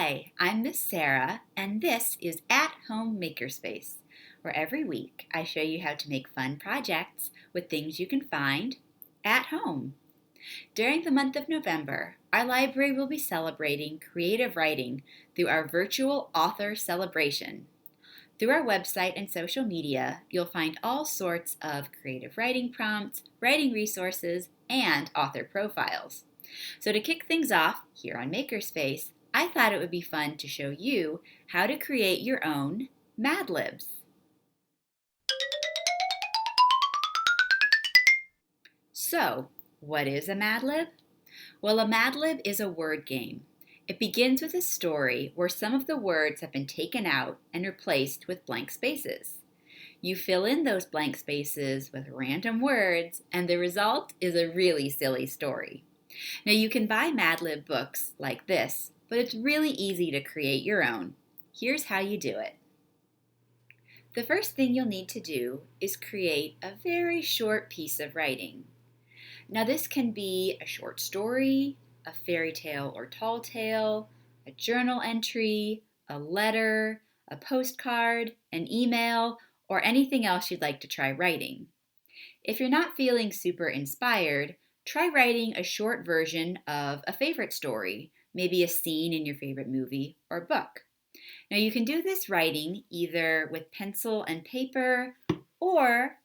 Hi, I'm Miss Sarah, and this is At Home Makerspace, where every week I show you how to make fun projects with things you can find at home. During the month of November, our library will be celebrating creative writing through our virtual author celebration. Through our website and social media, you'll find all sorts of creative writing prompts, writing resources, and author profiles. So to kick things off here on Makerspace, I thought it would be fun to show you how to create your own Mad Libs. So, what is a Mad Lib? Well, a Mad Lib is a word game. It begins with a story where some of the words have been taken out and replaced with blank spaces. You fill in those blank spaces with random words, and the result is a really silly story. Now, you can buy Mad Lib books like this, but it's really easy to create your own. Here's how you do it. The first thing you'll need to do is create a very short piece of writing. Now, this can be a short story, a fairy tale or tall tale, a journal entry, a letter, a postcard, an email, or anything else you'd like to try writing. If you're not feeling super inspired, try writing a short version of a favorite story, maybe a scene in your favorite movie or book. Now you can do this writing either with pencil and paper or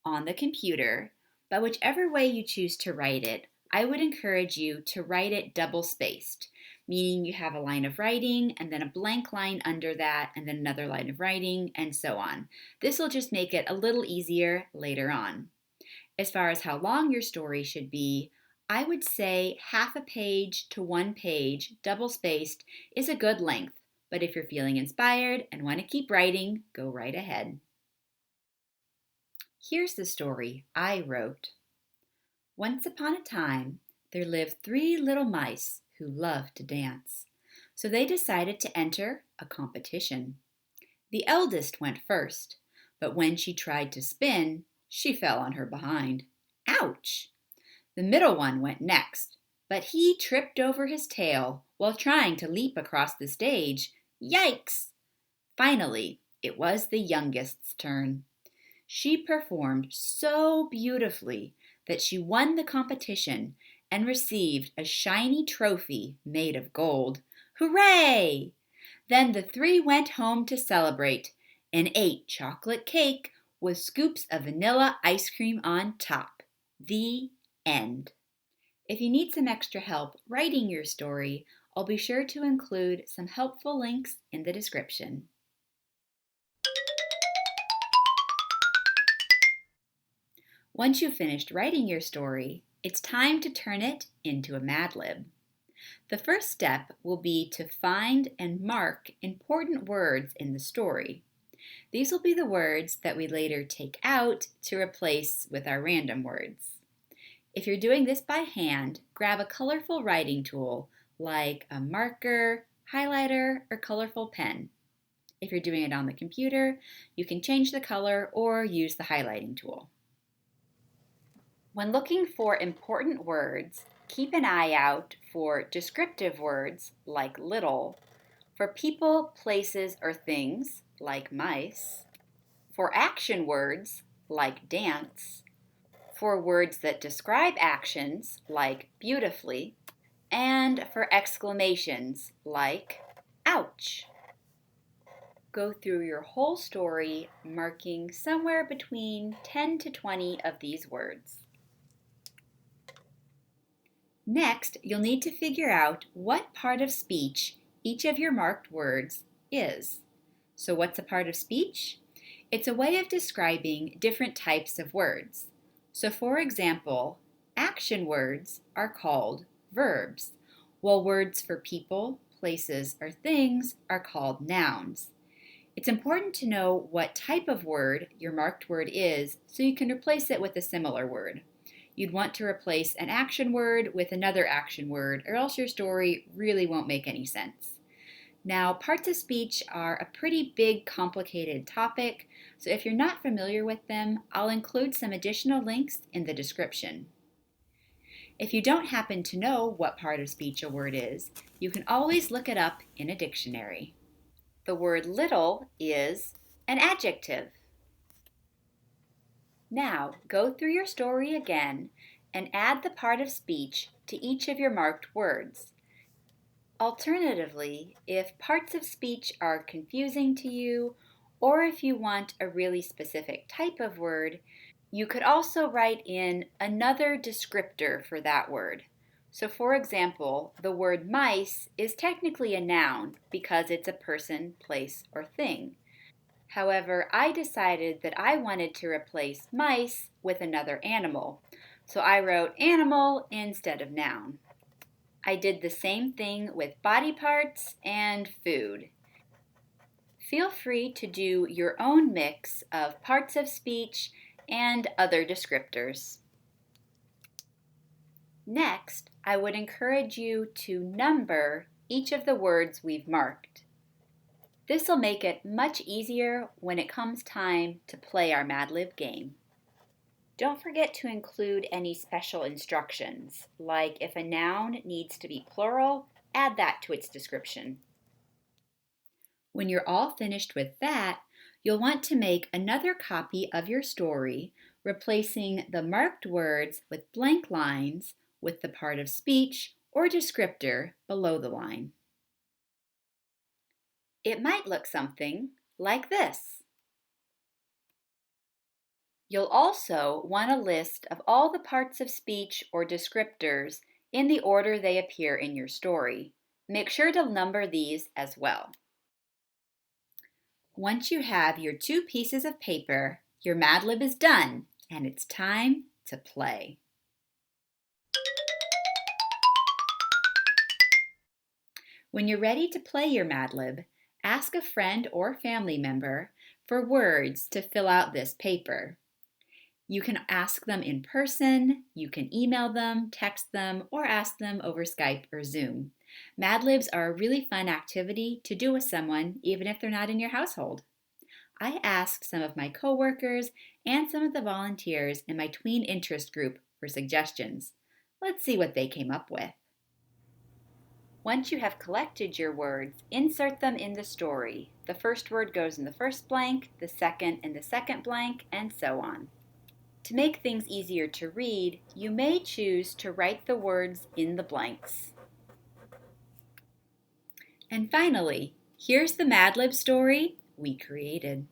on the computer, but whichever way you choose to write it, I would encourage you to write it double-spaced, meaning you have a line of writing and then a blank line under that and then another line of writing and so on. This will just make it a little easier later on. As far as how long your story should be, I would say half a page to 1 page, double-spaced, is a good length. But if you're feeling inspired and want to keep writing, go right ahead. Here's the story I wrote. Once upon a time, there lived 3 little mice who loved to dance. So they decided to enter a competition. The eldest went first, but when she tried to spin, she fell on her behind. Ouch! The middle one went next, but he tripped over his tail while trying to leap across the stage. Yikes! Finally, it was the youngest's turn. She performed so beautifully that she won the competition and received a shiny trophy made of gold. Hooray! Then the 3 went home to celebrate and ate chocolate cake with scoops of vanilla ice cream on top. The end. If you need some extra help writing your story, I'll be sure to include some helpful links in the description. Once you've finished writing your story, it's time to turn it into a Mad Lib. The first step will be to find and mark important words in the story. These will be the words that we later take out to replace with our random words. If you're doing this by hand, grab a colorful writing tool like a marker, highlighter, or colorful pen. If you're doing it on the computer, you can change the color or use the highlighting tool. When looking for important words, keep an eye out for descriptive words like little, for people, places, or things like mice, for action words like dance, for words that describe actions like beautifully, and for exclamations like ouch. Go through your whole story marking somewhere between 10 to 20 of these words. Next, you'll need to figure out what part of speech each of your marked words is. So what's a part of speech? It's a way of describing different types of words. So for example, action words are called verbs, while words for people, places, or things are called nouns. It's important to know what type of word your marked word is so you can replace it with a similar word. You'd want to replace an action word with another action word, or else your story really won't make any sense. Now, parts of speech are a pretty big, complicated topic, so if you're not familiar with them, I'll include some additional links in the description. If you don't happen to know what part of speech a word is, you can always look it up in a dictionary. The word little is an adjective. Now, go through your story again and add the part of speech to each of your marked words. Alternatively, if parts of speech are confusing to you, or if you want a really specific type of word, you could also write in another descriptor for that word. So for example, the word mice is technically a noun because it's a person, place, or thing. However, I decided that I wanted to replace mice with another animal, so I wrote animal instead of noun. I did the same thing with body parts and food. Feel free to do your own mix of parts of speech and other descriptors. Next, I would encourage you to number each of the words we've marked. This will make it much easier when it comes time to play our Mad Lib game. Don't forget to include any special instructions, like if a noun needs to be plural, add that to its description. When you're all finished with that, you'll want to make another copy of your story, replacing the marked words with blank lines with the part of speech or descriptor below the line. It might look something like this. You'll also want a list of all the parts of speech or descriptors in the order they appear in your story. Make sure to number these as well. Once you have your 2 pieces of paper, your Mad Lib is done, and it's time to play. When you're ready to play your Mad Lib, ask a friend or family member for words to fill out this paper. You can ask them in person, you can email them, text them, or ask them over Skype or Zoom. Mad Libs are a really fun activity to do with someone, even if they're not in your household. I asked some of my coworkers and some of the volunteers in my tween interest group for suggestions. Let's see what they came up with. Once you have collected your words, insert them in the story. The first word goes in the first blank, the second in the second blank, and so on. To make things easier to read, you may choose to write the words in the blanks. And finally, here's the Mad Lib story we created.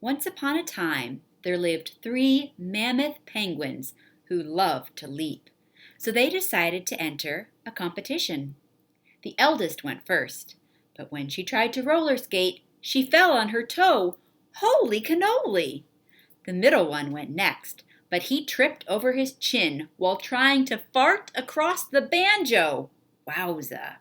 Once upon a time, there lived 3 mammoth penguins who loved to leap. So they decided to enter a competition. The eldest went first, but when she tried to roller skate, she fell on her toe. Holy cannoli! The middle one went next, but he tripped over his chin while trying to fart across the banjo. Wowza!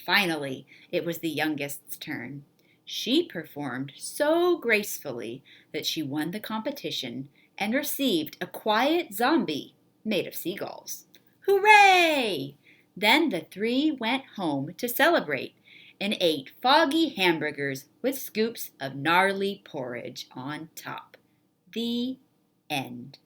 Finally, it was the youngest's turn. She performed so gracefully that she won the competition and received a quiet zombie made of seagulls. Hooray! Then the 3 went home to celebrate and ate foggy hamburgers with scoops of gnarly porridge on top. The end.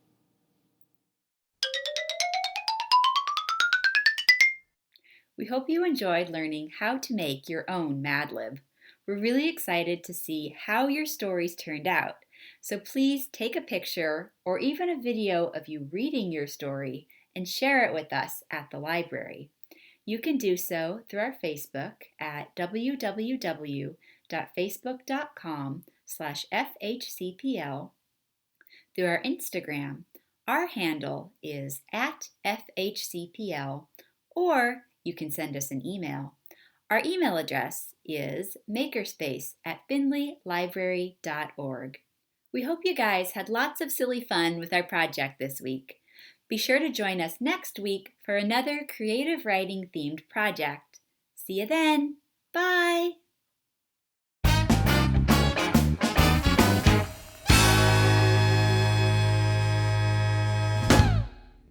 We hope you enjoyed learning how to make your own Mad Lib. We're really excited to see how your stories turned out, so please take a picture or even a video of you reading your story and share it with us at the library. You can do so through our Facebook at www.facebook.com/FHCPL, through our Instagram. Our handle is @FHCPL, or you can send us an email. Our email address is makerspace@finleylibrary.org. We hope you guys had lots of silly fun with our project this week. Be sure to join us next week for another creative writing themed project. See you then. Bye!